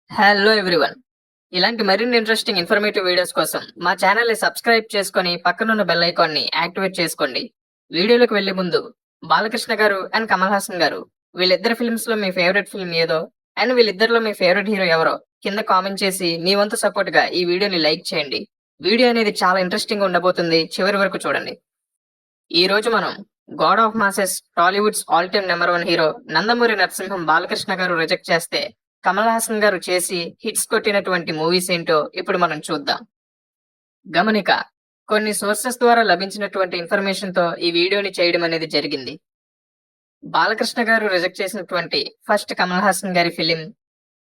Hello everyone. ఇలాంటి మరిన్ని interesting informative videos కోసం మా ఛానల్‌ని సబ్స్క్రైబ్ చేసుకొని పక్కనున్న బెల్ ఐకాన్‌ని యాక్టివేట్ చేసుకోండి. వీడియోలోకి వెళ్ళే ముందు బాలకృష్ణ గారు అండ్ కమల్ హాసన్ గారు వీళ్ళిద్దరి ఫిల్మ్స్‌లో మీ ఫేవరెట్ ఫిల్మ్ ఏదో అండ్ వీళ్ళిద్దరిలో మీ ఫేవరెట్ హీరో ఎవరో కింద కామెంట్ చేసి మీ వంతు సపోర్ట్‌గా ఈ వీడియోని లైక్ చేయండి. వీడియో అనేది చాలా ఇంట్రెస్టింగ్‌గా ఉండబోతుంది. చివరి వరకు చూడండి. ఈ రోజు మనం God of masses Tollywood's all time number 1 hero Nandamuri Narasimham Balakrishna గారు రిజెక్ట్ చేస్తే కమల్ హాసన్ గారు చేసి హిట్స్ కొట్టినటువంటి మూవీస్ ఏంటో ఇప్పుడు మనం చూద్దాం. గమనిక, కొన్ని సోర్సెస్ ద్వారా లభించినటువంటి ఇన్ఫర్మేషన్ తో ఈ వీడియోని చేయడం అనేది జరిగింది. బాలకృష్ణ గారు రిజెక్ట్ చేసినటువంటి ఫస్ట్ కమల్ హాసన్ గారి ఫిలిం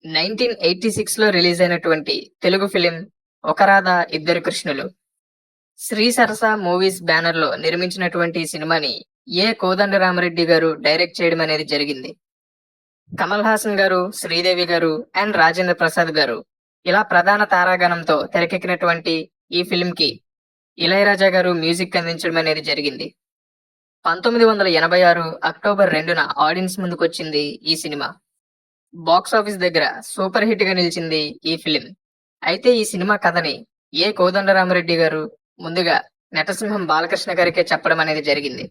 1986 లో రిలీజ్ అయినటువంటి తెలుగు ఫిలిం ఒక రాధ ఇద్దరు కృష్ణులు. శ్రీ సరస మూవీస్ బ్యానర్ లో నిర్మించినటువంటి ఈ సినిమాని కోదండరామరెడ్డి గారు డైరెక్ట్ చేయడం అనేది జరిగింది. కమల్ హాసన్ గారు, శ్రీదేవి గారు అండ్ రాజేంద్ర ప్రసాద్ గారు ఇలా ప్రధాన తారాగణంతో తెరకెక్కినటువంటి ఈ ఫిల్మ్ కి ఇళయరాజా గారు మ్యూజిక్ అందించడం అనేది జరిగింది. 1986 అక్టోబర్ 2న ఆడియన్స్ ముందుకొచ్చింది ఈ సినిమా. బాక్స్ ఆఫీస్ దగ్గర సూపర్ హిట్ గా నిలిచింది ఈ ఫిలిం. అయితే ఈ సినిమా కథని కోదండరామరెడ్డి గారు ముందుగా నటసింహం బాలకృష్ణ గారికే చెప్పడం అనేది జరిగింది.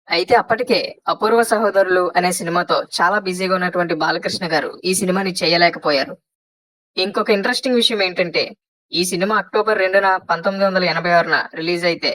అయితే అప్పటికే అపూర్వ సహోదరులు అనే సినిమాతో చాలా బిజీగా ఉన్నటువంటి బాలకృష్ణ గారు ఈ సినిమాని చేయలేకపోయారు. ఇంకొక ఇంట్రెస్టింగ్ విషయం ఏంటంటే, ఈ సినిమా అక్టోబర్ 2న 1986న రిలీజ్ అయితే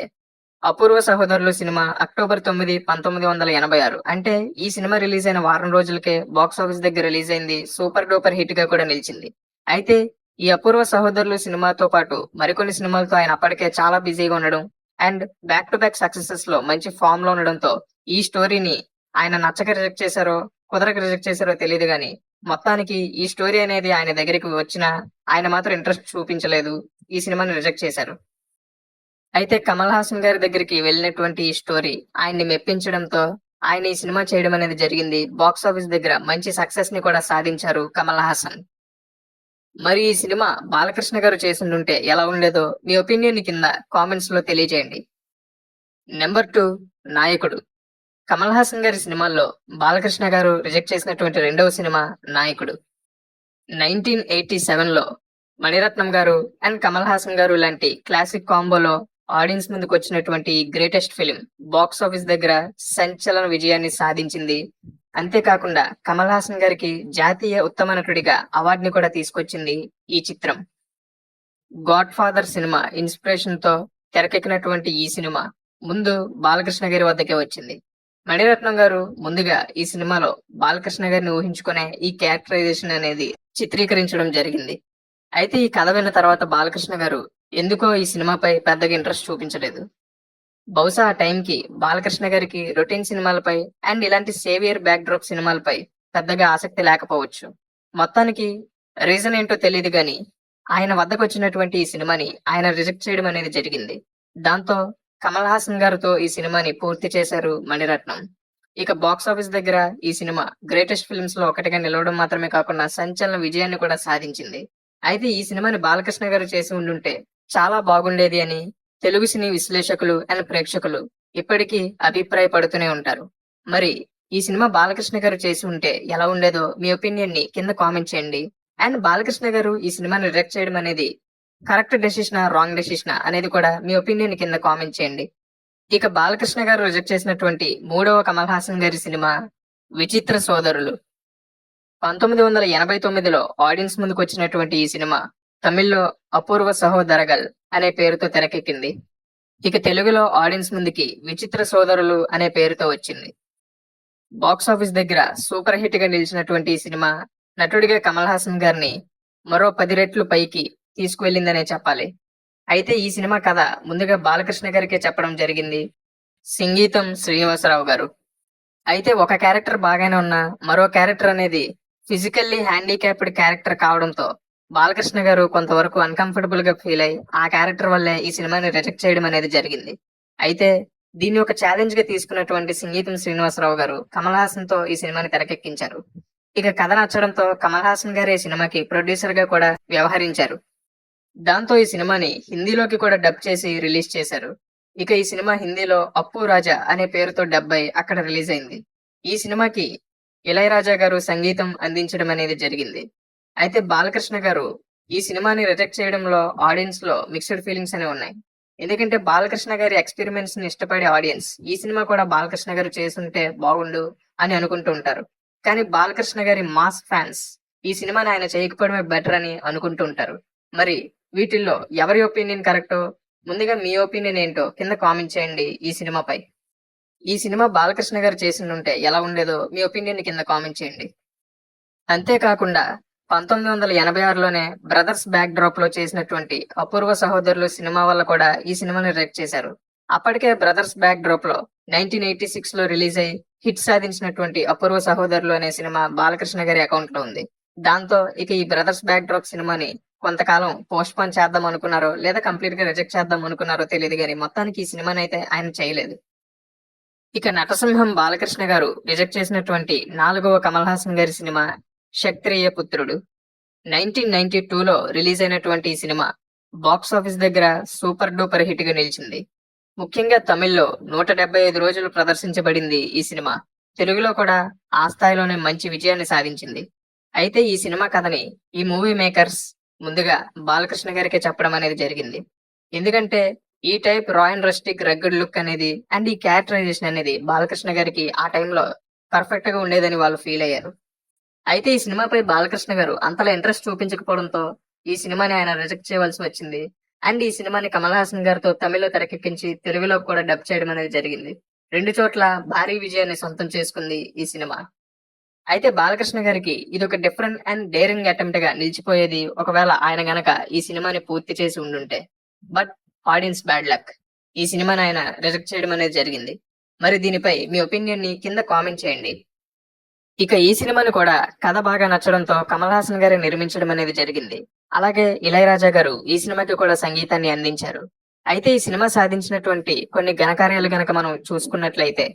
అపూర్వ సహోదరులు సినిమా అక్టోబర్ 9, 1986 అంటే ఈ సినిమా రిలీజ్ అయిన వారం రోజులకే బాక్స్ ఆఫీస్ దగ్గర రిలీజ్ అయింది. సూపర్ డూపర్ హిట్ గా కూడా నిలిచింది. అయితే ఈ అపూర్వ సహోదరులు సినిమాతో పాటు మరికొన్ని సినిమాలతో ఆయన అప్పటికే చాలా బిజీగా ఉండడం and back to back successes లో మంచి ఫామ్ లో ఉండడంతో ఈ స్టోరీని ఆయన నచ్చక రిజెక్ట్ చేశారో కుదరక రిజెక్ట్ చేశారో తెలియదు గాని మొత్తానికి ఈ స్టోరీ అనేది ఆయన దగ్గరికి వచ్చినా ఆయన మాత్రం ఇంట్రెస్ట్ చూపించలేదు. ఈ సినిమాని రిజెక్ట్ చేశారు. అయితే కమల్ హాసన్ గారి దగ్గరికి వెళ్ళినటువంటి ఈ స్టోరీ ఆయన్ని మెప్పించడంతో ఆయన ఈ సినిమా చేయడం అనేది జరిగింది. బాక్స్ ఆఫీస్ దగ్గర మంచి సక్సెస్ ని కూడా సాధించారు కమల్ హాసన్. మరి ఈ సినిమా బాలకృష్ణ గారు చేసిండుంటే ఎలా ఉండేదో మీ ఒపీనియన్ కింద కామెంట్స్ లో తెలియజేయండి. నెంబర్ 2, నాయకుడు. కమల్ హాసన్ గారి సినిమాల్లో బాలకృష్ణ గారు రిజెక్ట్ చేసినటువంటి రెండవ సినిమా నాయకుడు. 1987లో మణిరత్నం గారు అండ్ కమల్ హాసన్ గారు లాంటి క్లాసిక్ కాంబోలో ఆడియన్స్ ముందుకు వచ్చినటువంటి గ్రేటెస్ట్ ఫిలిం బాక్స్ ఆఫీస్ దగ్గర సంచలన విజయాన్ని సాధించింది. అంతేకాకుండా కమల్ హాసన్ గారికి జాతీయ ఉత్తమ నటుడిగా అవార్డుని కూడా తీసుకొచ్చింది ఈ చిత్రం. గాడ్ ఫాదర్ సినిమా ఇన్స్పిరేషన్ తో తెరకెక్కినటువంటి ఈ సినిమా ముందు బాలకృష్ణ గారి వద్దకే వచ్చింది. మణిరత్నం గారు ముందుగా ఈ సినిమాలో బాలకృష్ణ గారిని ఊహించుకునే ఈ క్యారెక్టరైజేషన్ అనేది చిత్రీకరించడం జరిగింది. అయితే ఈ కథ విన్న తర్వాత బాలకృష్ణ గారు ఎందుకో ఈ సినిమాపై పెద్దగా ఇంట్రెస్ట్ చూపించలేదు. బహుశా ఆ టైంకి బాలకృష్ణ గారికి రొటీన్ సినిమాలపై అండ్ ఇలాంటి సేవియర్ బ్యాక్ డ్రాప్ సినిమాలపై పెద్దగా ఆసక్తి లేకపోవచ్చు. మొత్తానికి రీజన్ ఏంటో తెలియదు గాని ఆయన వద్దకు వచ్చినటువంటి ఈ సినిమాని ఆయన రిజెక్ట్ చేయడం అనేది జరిగింది. దాంతో కమల్ హాసన్ గారితో ఈ సినిమాని పూర్తి చేశారు మణిరత్నం. ఇక బాక్స్ ఆఫీస్ దగ్గర ఈ సినిమా గ్రేటెస్ట్ ఫిల్మ్స్ లో ఒకటిగా నిలవడం మాత్రమే కాకుండా సంచలన విజయాన్ని కూడా సాధించింది. అయితే ఈ సినిమాని బాలకృష్ణ గారు చేసి ఉండుంటే చాలా బాగుండేది అని తెలుగు సినీ విశ్లేషకులు అండ్ ప్రేక్షకులు ఇప్పటికీ అభిప్రాయపడుతూనే ఉంటారు. మరి ఈ సినిమా బాలకృష్ణ గారు చేసి ఉంటే ఎలా ఉండేదో మీ ఒపీనియన్ ని కింద కామెంట్ చేయండి. అండ్ బాలకృష్ణ గారు ఈ సినిమాని రిజెక్ట్ చేయడం అనేది కరెక్ట్ డెసిషనా రాంగ్ డెసిషనా అనేది కూడా మీ ఒపీనియన్ కింద కామెంట్ చేయండి. ఇక బాలకృష్ణ గారు రిజెక్ట్ చేసినటువంటి మూడవ కమల్ హాసన్ గారి సినిమా విచిత్ర సోదరులు. 1989లో ఆడియన్స్ ముందుకు వచ్చినటువంటి ఈ సినిమా తమిళ్లో అపూర్వ సహోదరగల్ అనే పేరుతో తెరకెక్కింది. ఇక తెలుగులో ఆడియన్స్ ముందుకి విచిత్ర సోదరులు అనే పేరుతో వచ్చింది. బాక్స్ ఆఫీస్ దగ్గర సూపర్ హిట్ గా నిలిచినటువంటి ఈ సినిమా నటుడిగా కమల్ హాసన్ గారిని మరో 10 రెట్లు పైకి తీసుకువెళ్ళిందనే చెప్పాలి. అయితే ఈ సినిమా కథ ముందుగా బాలకృష్ణ గారికే చెప్పడం జరిగింది. సంగీతం శ్రీనివాసరావు గారు. అయితే ఒక క్యారెక్టర్ బాగానే ఉన్నా మరో క్యారెక్టర్ అనేది ఫిజికల్లీ హ్యాండిక్యాప్డ్ క్యారెక్టర్ కావడంతో బాలకృష్ణ గారు కొంతవరకు అన్కంఫర్టబుల్ గా ఫీల్ అయ్యి ఆ క్యారెక్టర్ వల్లే ఈ సినిమాని రిజెక్ట్ చేయడం అనేది జరిగింది. అయితే దీన్ని ఒక ఛాలెంజ్ గా తీసుకున్నటువంటి సంగీతం శ్రీనివాసరావు గారు కమల్ హాసన్ తో ఈ సినిమాని తెరకెక్కించారు. ఇక కథ నచ్చడంతో కమల్ హాసన్ గారు ఈ సినిమాకి ప్రొడ్యూసర్ గా కూడా వ్యవహరించారు. దాంతో ఈ సినిమాని హిందీలోకి కూడా డబ్ చేసి రిలీజ్ చేశారు. ఇక ఈ సినిమా హిందీలో అప్పు రాజా అనే పేరుతో డబ్ అయి అక్కడ రిలీజ్ అయింది. ఈ సినిమాకి ఇళయరాజా గారు సంగీతం అందించడం అనేది జరిగింది. అయితే బాలకృష్ణ గారు ఈ సినిమాని రిజెక్ట్ చేయడంలో ఆడియన్స్ లో మిక్స్డ్ ఫీలింగ్స్ అనేవి ఉన్నాయి. ఎందుకంటే బాలకృష్ణ గారి ఎక్స్పెరిమెంట్స్ ని ఇష్టపడే ఆడియన్స్ ఈ సినిమా కూడా బాలకృష్ణ గారు చేసుంటే బాగుండు అని అనుకుంటూ ఉంటారు. కానీ బాలకృష్ణ గారి మాస్ ఫ్యాన్స్ ఈ సినిమాని ఆయన చేయకపోవడమే బెటర్ అని అనుకుంటూ ఉంటారు. మరి వీటిల్లో ఎవరి ఒపీనియన్ కరెక్టో, ముందుగా మీ ఒపీనియన్ ఏంటో కింద కామెంట్ చేయండి ఈ సినిమాపై. ఈ సినిమా బాలకృష్ణ గారు చేసిండుంటే ఎలా ఉండేదో మీ ఒపీనియన్ కింద కామెంట్ చేయండి. అంతేకాకుండా 1986లోనే బ్రదర్స్ బ్యాక్ డ్రాప్ లో చేసినటువంటి అపూర్వ సహోదరులు సినిమా వల్ల కూడా ఈ సినిమాని రిజెక్ట్ చేశారు. అప్పటికే బ్రదర్స్ బ్యాక్ డ్రాప్ లో 1986 లో రిలీజ్ అయి హిట్ సాధించినటువంటి అపూర్వ సహోదరులు అనే సినిమా బాలకృష్ణ గారి అకౌంట్ లో ఉంది. దాంతో ఇక ఈ బ్రదర్స్ బ్యాక్ డ్రాప్ సినిమాని కొంతకాలం పోస్ట్ పోన్ చేద్దాం అనుకున్నారో లేదా కంప్లీట్ గా రిజెక్ట్ చేద్దాం అనుకున్నారో తెలియదు, కానీ మొత్తానికి ఈ సినిమాని అయితే ఆయన చేయలేదు. ఇక నటసింహం బాలకృష్ణ గారు రిజెక్ట్ చేసినటువంటి 4వ కమల్ హాసన్ గారి సినిమా క్షత్రియ పుత్రుడు. 1992లో రిలీజ్ అయినటువంటి ఈ సినిమా బాక్స్ ఆఫీస్ దగ్గర సూపర్ డూపర్ హిట్ గా నిలిచింది. ముఖ్యంగా తమిళ్లో 175 రోజులు ప్రదర్శించబడింది ఈ సినిమా. తెలుగులో కూడా ఆ స్థాయిలోనే మంచి విజయాన్ని సాధించింది. అయితే ఈ సినిమా కథని ఈ మూవీ మేకర్స్ ముందుగా బాలకృష్ణ గారికే చెప్పడం అనేది జరిగింది. ఎందుకంటే ఈ టైప్ రా అండ్ రస్టిక్ రగ్గడ్ లుక్ అనేది అండ్ ఈ క్యారెక్టరైజేషన్ అనేది బాలకృష్ణ గారికి ఆ టైంలో పర్ఫెక్ట్ గా ఉండేదని వాళ్ళు ఫీల్ అయ్యారు. అయితే ఈ సినిమాపై బాలకృష్ణ గారు అంతలా ఇంట్రెస్ట్ చూపించకపోవడంతో ఈ సినిమాని ఆయన రిజెక్ట్ చేయవలసి వచ్చింది. అండ్ ఈ సినిమాని కమల్ హాసన్ గారితో తమిళ్లో తెరకెక్కించి తెలుగులో కూడా డబ్ చేయడం అనేది జరిగింది. 2 చోట్ల భారీ విజయాన్ని సొంతం చేసుకుంది ఈ సినిమా. అయితే బాలకృష్ణ గారికి ఇది ఒక డిఫరెంట్ అండ్ డేరింగ్ అటెంప్ట్ గా నిలిచిపోయేది ఒకవేళ ఆయన గనక ఈ సినిమాని పూర్తి చేసి ఉండుంటే. బట్ ఆడియన్స్ బ్యాడ్ లక్, ఈ సినిమాని ఆయన రిజెక్ట్ చేయడం అనేది జరిగింది. మరి దీనిపై మీ ఒపీనియన్ ని కింద కామెంట్ చేయండి. ఇక ఈ సినిమాని కూడా కథ బాగా నచ్చడంతో కమల్ హాసన్ గారు నిర్మించడం అనేది జరిగింది. అలాగే ఇళయరాజా గారు ఈ సినిమాకి కూడా సంగీతాన్ని అందించారు. అయితే ఈ సినిమా సాధించినటువంటి కొన్ని ఘనకార్యాలు గనక మనం చూసుకున్నట్లయితే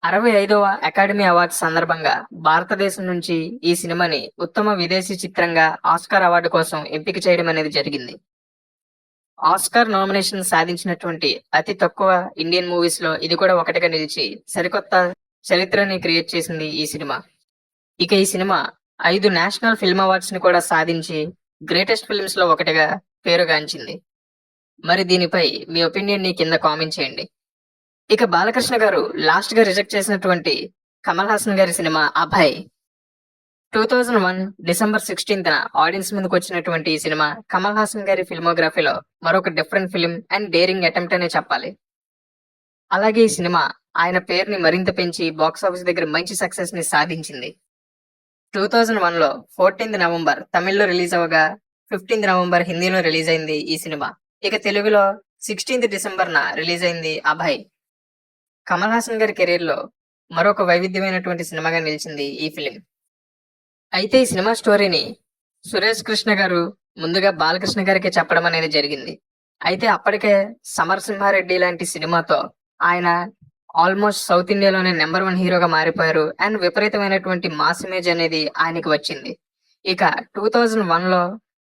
65వ అకాడమీ అవార్డ్స్ సందర్భంగా భారతదేశం నుంచి ఈ సినిమాని ఉత్తమ విదేశీ చిత్రంగా ఆస్కార్ అవార్డు కోసం ఎంపిక చేయడం అనేది జరిగింది. ఆస్కార్ నామినేషన్ సాధించినటువంటి అతి తక్కువ ఇండియన్ మూవీస్ లో ఇది కూడా ఒకటిగా నిలిచి సరికొత్త చరిత్రని క్రియేట్ చేసింది ఈ సినిమా. ఇక ఈ సినిమా 5 నేషనల్ ఫిల్మ్ అవార్డ్స్ ని కూడా సాధించి గ్రేటెస్ట్ ఫిల్మ్స్ లో ఒకటిగా పేరుగాంచింది. మరి దీనిపై మీ ఒపీనియన్ ని కింద కామెంట్ చేయండి. ఇక బాలకృష్ణ గారు లాస్ట్ గా రిజెక్ట్ చేసినటువంటి కమల్ హాసన్ గారి cinema Abhay. 2001 December 16th audience ముందుకు వచ్చినటువంటి ఈ సినిమా కమల్ హాసన్ గారి ఫిల్మోగ్రఫీలో మరొక different film and daring attempt అనే చెప్పాలి. అలాగే ఈ సినిమా ఆయన పేరుని మరింత పెంచి బాక్స్ ఆఫీస్ దగ్గర మంచి సక్సెస్ ని సాధించింది. 2001లో 14th నవంబర్ తమిళ్లో రిలీజ్ అవగా 15th నవంబర్ హిందీలో రిలీజ్ అయింది ఈ సినిమా. ఇక తెలుగులో 16th డిసెంబర్ రిలీజ్ అయింది అభయ్. కమల్ హాసన్ గారి కెరీర్ లో మరొక వైవిధ్యమైనటువంటి సినిమాగా నిలిచింది ఈ ఫిలిం. అయితే ఈ సినిమా స్టోరీని సురేష్ కృష్ణ గారు ముందుగా బాలకృష్ణ గారికి చెప్పడం అనేది జరిగింది. అయితే అప్పటికే సమరసింహారెడ్డి లాంటి సినిమాతో ఆయన ఆల్మోస్ట్ సౌత్ ఇండియాలోనే నెంబర్ 1 హీరోగా మారిపోయారు అండ్ విపరీతమైనటువంటి మాస్ ఇమేజ్ అనేది ఆయనకి వచ్చింది. ఇక 2001లో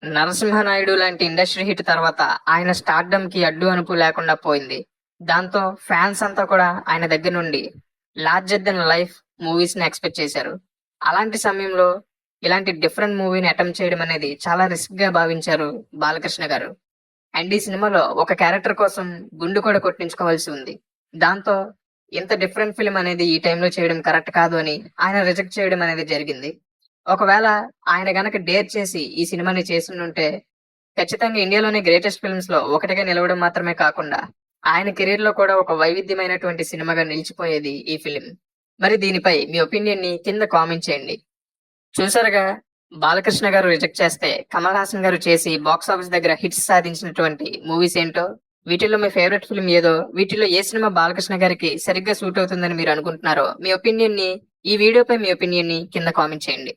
నరసింహనాయుడు లాంటి ఇండస్ట్రీ హిట్ తర్వాత ఆయన స్టార్డమ్ కి అడ్డు అనుపు లేకుండా పోయింది. దాంతో ఫ్యాన్స్ అంతా కూడా ఆయన దగ్గర నుండి లార్జర్ దెన్ లైఫ్ మూవీస్ ని ఎక్స్పెక్ట్ చేశారు. అలాంటి సమయంలో ఇలాంటి డిఫరెంట్ మూవీని అటెంప్ట్ చేయడం అనేది చాలా రిస్క్ గా భావించారు బాలకృష్ణ గారు. అండ్ ఈ సినిమాలో ఒక క్యారెక్టర్ కోసం గుండు కూడా కొట్టించుకోవాల్సి ఉంది. దాంతో ఇంత డిఫరెంట్ ఫిల్మ్ అనేది ఈ టైంలో చేయడం కరెక్ట్ కాదు అని ఆయన రిజెక్ట్ చేయడం అనేది జరిగింది. ఒకవేళ ఆయన గనక డేర్ చేసి ఈ సినిమాని చేస్తుంటే ఖచ్చితంగా ఇండియాలోని గ్రేటెస్ట్ ఫిల్మ్స్ లో ఒకటిగా నిలవడం మాత్రమే కాకుండా ఆయన కెరీర్ లో కూడా ఒక వైవిధ్యమైనటువంటి సినిమాగా నిలిచిపోయేది ఈ ఫిలిం. మరి దీనిపై మీ ఒపీనియన్ ని కింద కామెంట్ చేయండి. చూసారుగా బాలకృష్ణ గారు రిజెక్ట్ చేస్తే కమల్ హాసన్ గారు చేసి బాక్స్ ఆఫీస్ దగ్గర హిట్స్ సాధించినటువంటి మూవీస్ ఏంటో, వీటిలో మీ ఫేవరెట్ ఫిల్మ్ ఏదో, వీటిలో ఏ సినిమా బాలకృష్ణ గారికి సరిగ్గా సూట్ అవుతుందని మీరు అనుకుంటున్నారో మీ ఒపీనియన్ ని ఈ వీడియోపై మీ ఒపీనియన్ ని కింద కామెంట్ చేయండి.